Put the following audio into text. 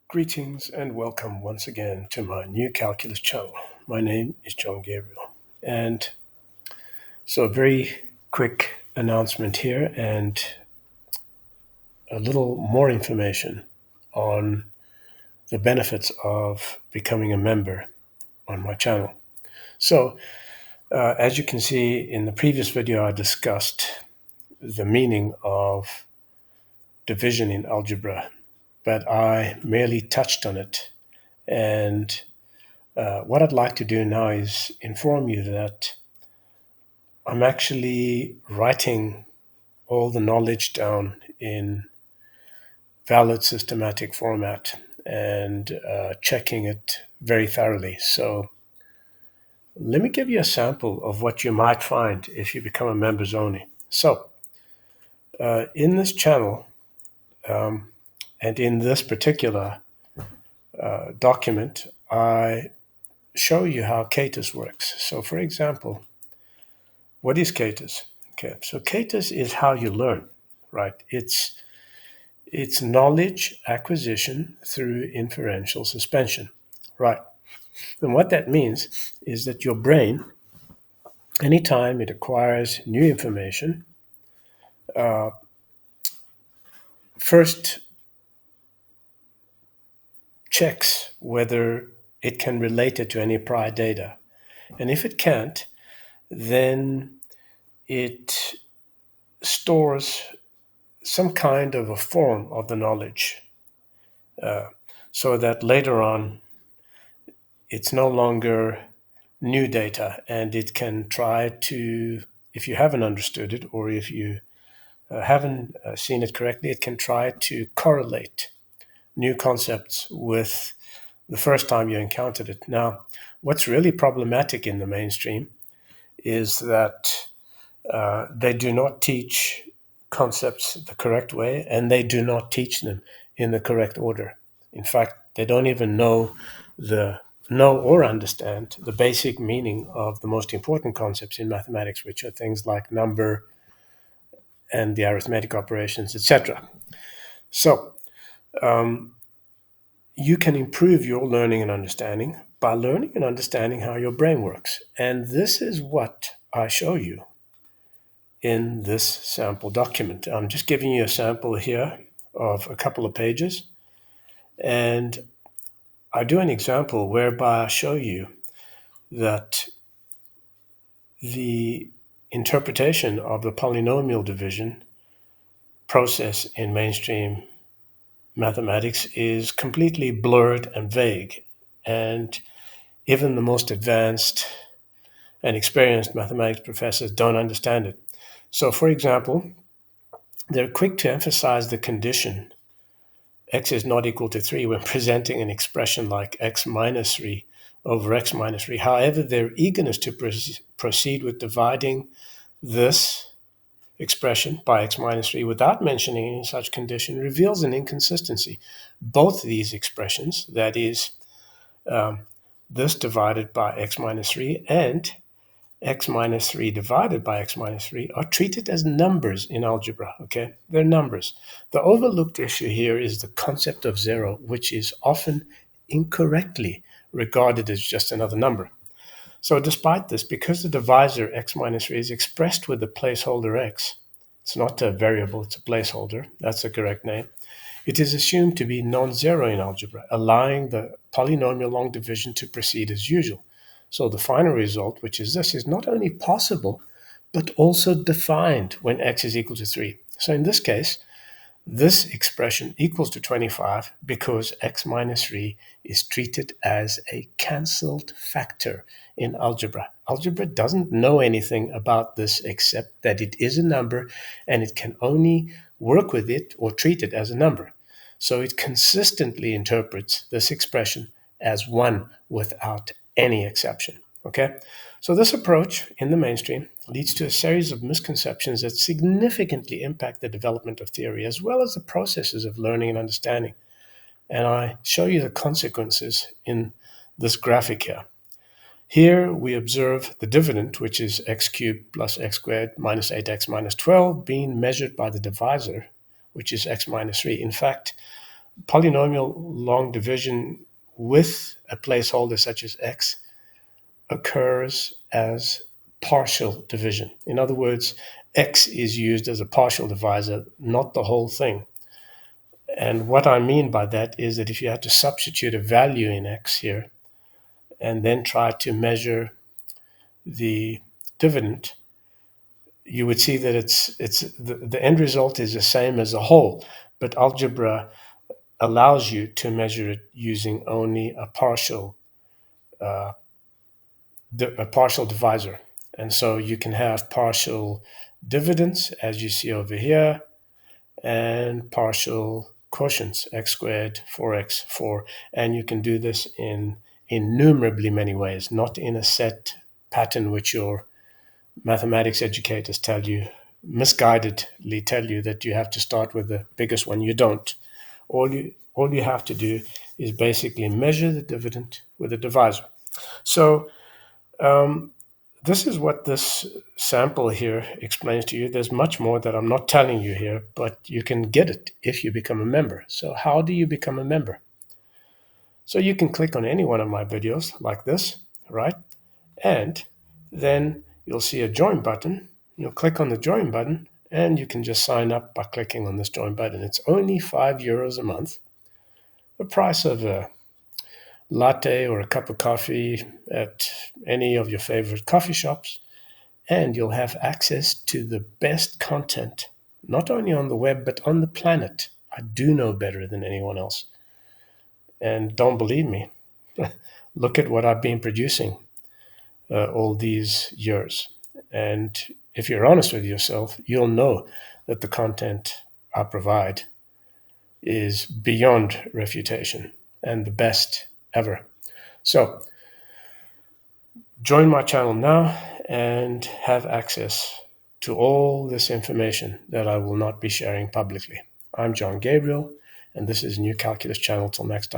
Greetings and welcome once again to my new calculus channel. My name is John Gabriel. And so a very quick announcement here and a little more information on the benefits of becoming a member on my channel. So as you can see in the previous video, I discussed the meaning of division in algebra, but I merely touched on it. And what I'd like to do now is inform you that I'm actually writing all the knowledge down in valid systematic format and checking it very thoroughly. So let me give you a sample of what you might find if you become a members only. So in this channel and in this particular document, I show you how KATIS works. So for example, what is KATIS? Okay, so KATIS is how you learn, right? It's knowledge acquisition through inferential suspension, right? And what that means is that your brain, anytime it acquires new information, first checks whether it can relate it to any prior data. And if it can't, then it stores some kind of a form of the knowledge so that later on it's no longer new data and it can try to, if you haven't understood it or if you haven't seen it correctly, it can try to correlate new concepts with the first time you encountered it. Now, what's really problematic in the mainstream is that they do not teach concepts the correct way and they do not teach them in the correct order. In fact, they don't even know or understand the basic meaning of the most important concepts in mathematics, which are things like number and the arithmetic operations, etc. So you can improve your learning and understanding by learning and understanding how your brain works. And this is what I show you in this sample document. I'm just giving you a sample here of a couple of pages. And I do an example whereby I show you that the interpretation of the polynomial division process in mainstream mathematics is completely blurred and vague. And even the most advanced and experienced mathematics professors don't understand it. So, for example, they're quick to emphasize the condition x is not equal to 3 when presenting an expression like x minus 3 over x minus 3. However, their eagerness to proceed with dividing this expression by x minus 3 without mentioning any such condition reveals an inconsistency. Both these expressions, that is, this divided by x minus 3 and x minus 3 divided by x minus 3 are treated as numbers in algebra, okay? They're numbers. The overlooked issue here is the concept of zero, which is often incorrectly regarded as just another number. So despite this, because the divisor x minus 3 is expressed with the placeholder x, it's not a variable, it's a placeholder, that's the correct name, it is assumed to be non-zero in algebra, allowing the polynomial long division to proceed as usual. So the final result, which is this, is not only possible, but also defined when x is equal to 3. So in this case, this expression equals to 25 because x minus 3 is treated as a cancelled factor in algebra. Algebra doesn't know anything about this except that it is a number and it can only work with it or treat it as a number. So it consistently interprets this expression as 1 without any exception. Okay? So this approach in the mainstream leads to a series of misconceptions that significantly impact the development of theory as well as the processes of learning and understanding. And I show you the consequences in this graphic here. Here we observe the dividend, which is x cubed plus x squared minus 8x minus 12, being measured by the divisor, which is x minus 3. In fact, Polynomial long division with a placeholder such as x occurs as partial division. In other words, x is used as a partial divisor, not the whole thing. And what I mean by that is that if you had to substitute a value in x here and then try to measure the dividend, you would see that the end result is the same as a whole, but algebra allows you to measure it using only a partial divisor. And so you can have partial dividends, as you see over here, and partial quotients, x squared, 4x, 4. And you can do this in innumerably many ways, not in a set pattern which your mathematics educators misguidedly tell you that you have to start with the biggest one. You don't. All you have to do is basically measure the dividend with a divisor. So this is what this sample here explains to you. There's much more that I'm not telling you here, but you can get it if you become a member. So how do you become a member? So you can click on any one of my videos like this, right? And then you'll see a join button. You'll click on the join button and you can just sign up by clicking on this join button. It's only €5 a month, the price of a latte or a cup of coffee at any of your favorite coffee shops. And you'll have access to the best content, not only on the web, but on the planet. I do know better than anyone else. And don't believe me, look at what I've been producing all these years. And if you're honest with yourself, you'll know that the content I provide is beyond refutation and the best ever. So join my channel now and have access to all this information that I will not be sharing publicly. I'm John Gabriel, and this is New Calculus Channel. Till next time.